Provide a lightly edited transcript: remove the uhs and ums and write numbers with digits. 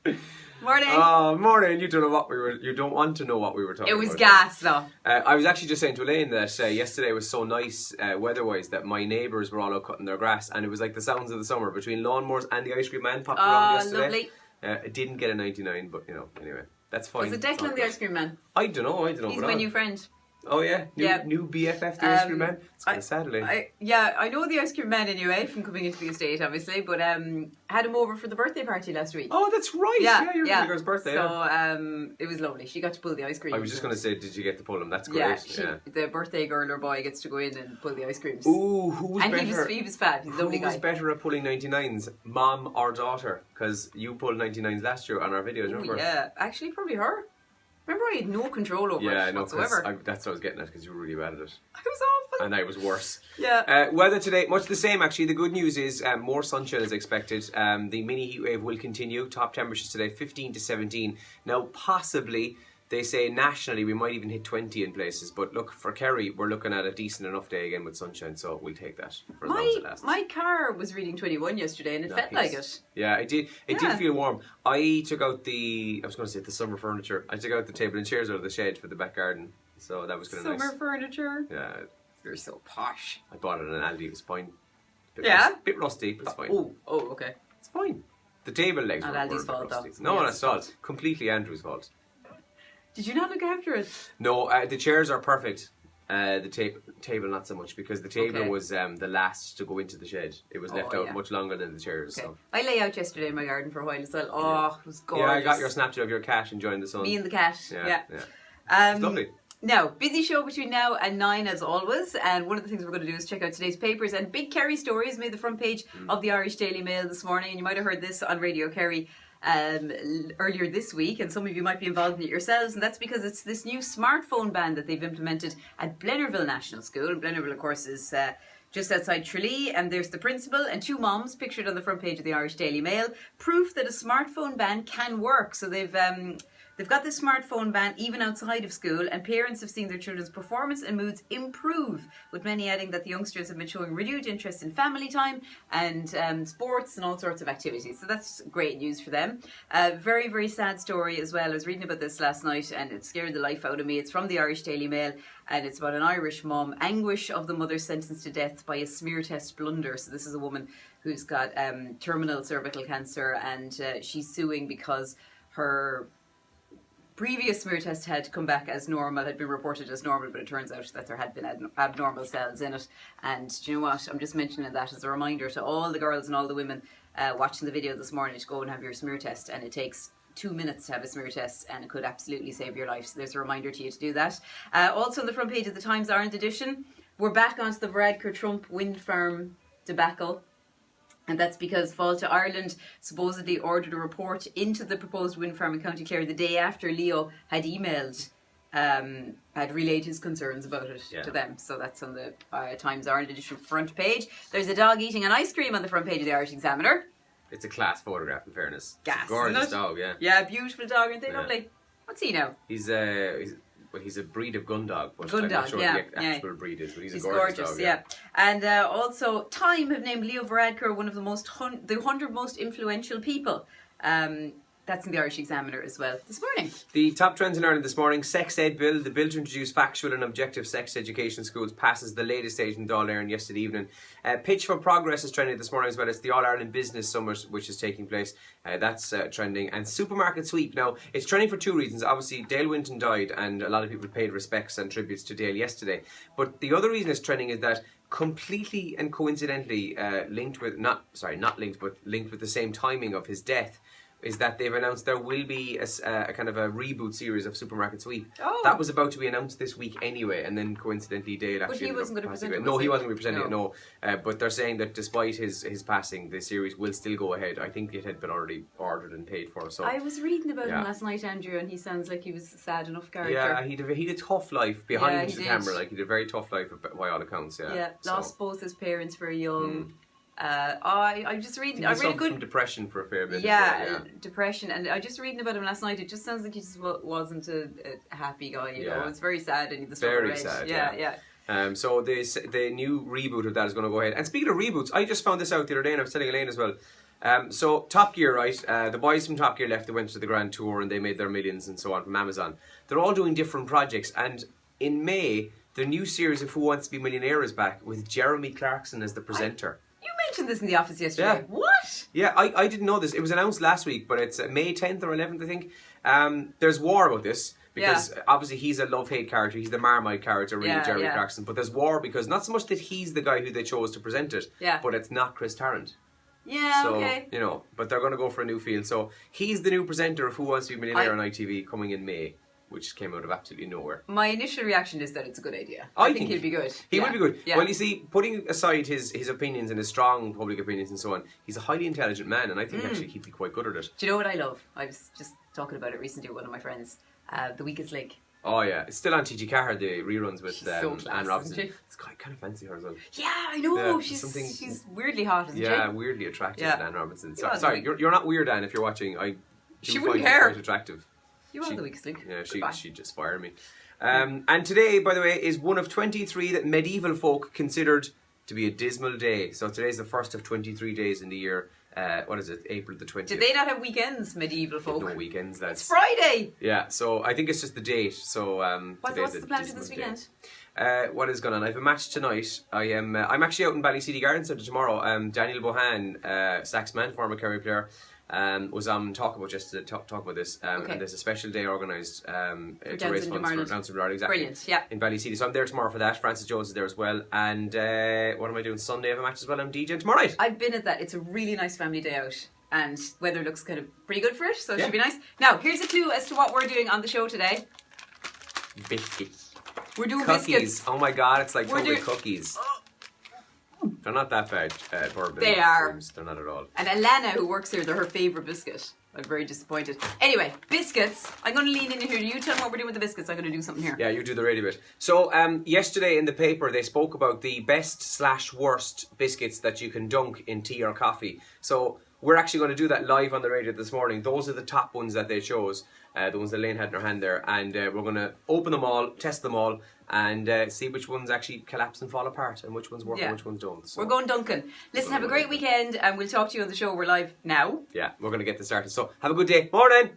Morning. Oh, morning. You don't know what we were. You don't want to know what we were talking about. It was gas, though. I was actually just saying to Elaine that yesterday was so nice weather-wise that my neighbours were all out cutting their grass, and it was like the sounds of the summer between lawnmowers and the ice cream man popped around yesterday. Lovely. It didn't get a 99, but anyway, that's fine. Was it Declan the ice cream man? I don't know. He's my new friend. Oh yeah, new BFF, the ice cream man. It's kind of sad, Elaine. I know the ice cream man anyway from coming into the estate, obviously, but had him over for the birthday party last week. Oh, that's right. Yeah, your girl's birthday. So it was lovely. She got to pull the ice cream. I was just going to say, did you get to pull him? That's great. Yeah, the birthday girl or boy gets to go in and pull the ice creams. Ooh, who was better? And he was fat. He's a lovely guy. Who was better at pulling 99s, mom or daughter? Because you pulled 99s last year on our videos, remember? Yeah, actually, probably her. Remember, I had no control over it whatsoever. That's what I was getting at, because you were really bad at it. I was awful. And I was worse. Yeah. Weather today, much the same actually. The good news is more sunshine is expected. The mini heat wave will continue. Top temperatures today, 15 to 17. Now, possibly, they say nationally we might even hit 20 in places. But look, for Kerry, we're looking at a decent enough day again with sunshine, so we'll take that for as long as it lasts. My car was reading 21 yesterday and it felt like it. Yeah, it did. It did feel warm. I took out the summer furniture. I took out the table and chairs out of the shed for the back garden. So that was kind of nice. Summer furniture? Yeah. You're so posh. I bought it in Aldi, it was fine. Bit rusty, but it's fine. Oh, okay. It's fine. The table legs not were Aldi's fault, rusty. though. No, that's fault. Completely Andrew's fault. Did you not look after it? No, the chairs are perfect. The table not so much, because the table was the last to go into the shed. It was left out much longer than the chairs. Okay. So I lay out yesterday in my garden for a while as well. Oh, it was gorgeous. Yeah, I got your Snapchat of your cat enjoying the sun. Me and the cat. Yeah. It's lovely. Now, busy show between now and 9 as always, and one of the things we're going to do is check out today's papers, and big Kerry stories made the front page of the Irish Daily Mail this morning, and you might have heard this on Radio Kerry earlier this week, and some of you might be involved in it yourselves, and that's because it's this new smartphone ban that they've implemented at Blennerville National School. And Blennerville, of course, is just outside Tralee, and there's the principal and two moms pictured on the front page of the Irish Daily Mail. Proof that a smartphone ban can work. So they've got this smartphone ban even outside of school, and parents have seen their children's performance and moods improve, with many adding that the youngsters have been showing renewed interest in family time and sports and all sorts of activities. So that's great news for them. Very, very sad story as well. I was reading about this last night and it scared the life out of me. It's from the Irish Daily Mail, and it's about an Irish mum. Anguish of the mother sentenced to death by a smear test blunder. So this is a woman who's got terminal cervical cancer, and she's suing because her previous smear test had come back as normal, had been reported as normal, but it turns out that there had been abnormal cells in it. And do you know what? I'm just mentioning that as a reminder to all the girls and all the women watching the video this morning to go and have your smear test. And it takes 2 minutes to have a smear test, and it could absolutely save your life. So there's a reminder to you to do that. Also on the front page of the Times Ireland edition, we're back onto the Varadkar Trump wind farm debacle. And that's because Fáilte Ireland supposedly ordered a report into the proposed wind farm in County Clare the day after Leo had emailed, had relayed his concerns about it to them. So that's on the Times Ireland edition front page. There's a dog eating an ice cream on the front page of the Irish Examiner. It's a class photograph, in fairness. Gas, it's a gorgeous dog, yeah. Yeah, beautiful dog, aren't they lovely? What's he now? He's a breed of gun dog, but gun I'm dog, not sure what the actual breed is, but he's a gorgeous dog. Yeah. And also, Time have named Leo Varadkar one of the 100 most influential people. That's in the Irish Examiner as well this morning. The top trends in Ireland this morning: Sex Ed Bill. The bill to introduce factual and objective sex education in schools passes the latest stage in Dáil Éireann yesterday evening. Pitch for Progress is trending this morning as well. It's the All Ireland Business Summit which is taking place. That's trending. And Supermarket Sweep. Now, it's trending for two reasons. Obviously, Dale Winton died, and a lot of people paid respects and tributes to Dale yesterday. But the other reason it's trending is that completely and coincidentally linked with the same timing of his death, is that they've announced there will be a kind of a reboot series of Supermarket Sweep. Oh. That was about to be announced this week anyway, and then coincidentally Dale actually... But he wasn't going to present it, No, he wasn't going to be presenting it, no. But they're saying that despite his passing, the series will still go ahead. I think it had been already ordered and paid for. So I was reading about him last night, Andrew, and he sounds like he was a sad enough character. Yeah, he had a tough life behind the camera. Like, he had a very tough life by all accounts, lost both his parents very young. I just read. I read a good from depression for a fair bit. Depression, and I just reading about him last night. It just sounds like he just wasn't a happy guy. You know, it's very sad. And the very sad. So the new reboot of that is going to go ahead. And speaking of reboots, I just found this out the other day, and I was telling Elaine as well. So Top Gear, right? The boys from Top Gear left. They went to the Grand Tour and they made their millions and so on from Amazon. They're all doing different projects. And in May, the new series of Who Wants to Be a Millionaire is back with Jeremy Clarkson as the presenter. You mentioned this in the office yesterday. Yeah. What? Yeah, I didn't know this. It was announced last week, but it's May 10th or 11th, I think. There's war about this. Because obviously he's a love-hate character. He's the Marmite character, really, Jeremy Clarkson. But there's war because not so much that he's the guy who they chose to present it, but it's not Chris Tarrant. Yeah, so, okay. you know, but they're going to go for a new field. So he's the new presenter of Who Wants to Be a Millionaire on ITV coming in May, which came out of absolutely nowhere. My initial reaction is that it's a good idea. I think he'd be good. He would be good. Yeah. Well, you see, putting aside his opinions and his strong public opinions and so on, he's a highly intelligent man, and I think actually he'd be quite good at it. Do you know what I love? I was just talking about it recently with one of my friends. The Weakest Link. Oh yeah, it's still on TG Carr, the reruns with so class, Anne Robinson. isn't she? It's kind of fancy her as well. Yeah, I know. Yeah, she's weirdly hot, isn't she? Yeah, weirdly attractive, Yeah. Anne Robinson. You are Sorry, the you're not weird, Anne, if you're watching. She do wouldn't find care. her quite attractive. You are the Weakest Link. Yeah, Goodbye. she just inspired me. And today, by the way, is one of 23 that medieval folk considered to be a dismal day. So today's the first of 23 days in the year. What is it? April the 20th. Did they not have weekends, medieval folk? No weekends, lads. It's Friday! Yeah, so I think it's just the date. So What's the plan for this weekend? What is going on? I have a match tonight. I'm actually out in Ballycity Garden Centre tomorrow. Daniel Bohan, saxman, former Kerry player, was on talk about this. And there's a special day organised to raise funds for Downs and Ireland. Exactly. Brilliant, yeah. In Ballycity. So I'm there tomorrow for that. Francis Jones is there as well. And what am I doing Sunday? I have a match as well. I'm DJing tomorrow night. I've been at that. It's a really nice family day out. And weather looks kind of pretty good for it, so it should be nice. Now, here's a clue as to what we're doing on the show today. Biscuits. We're doing Cookies. biscuits. Oh my god, it's like We're chocolate cookies. They're not that bad, bourbon. They are. Terms. They're not at all. And Alana, who works here, they're her favourite biscuit. I'm very disappointed. Anyway, biscuits. I'm going to lean in here. You tell me what we're doing with the biscuits. I'm going to do something here. Yeah, you do the radio bit. So, yesterday in the paper, they spoke about the best/worst biscuits that you can dunk in tea or coffee. So, we're actually going to do that live on the radio this morning. Those are the top ones that they chose. The ones that Lane had in her hand there. And we're going to open them all, test them all, and see which ones actually collapse and fall apart, and which ones work and which ones don't. So we're going Duncan. Listen, have a great weekend, and we'll talk to you on the show. We're live now. yeah, we're going to get this started. So, have a good day. Morning!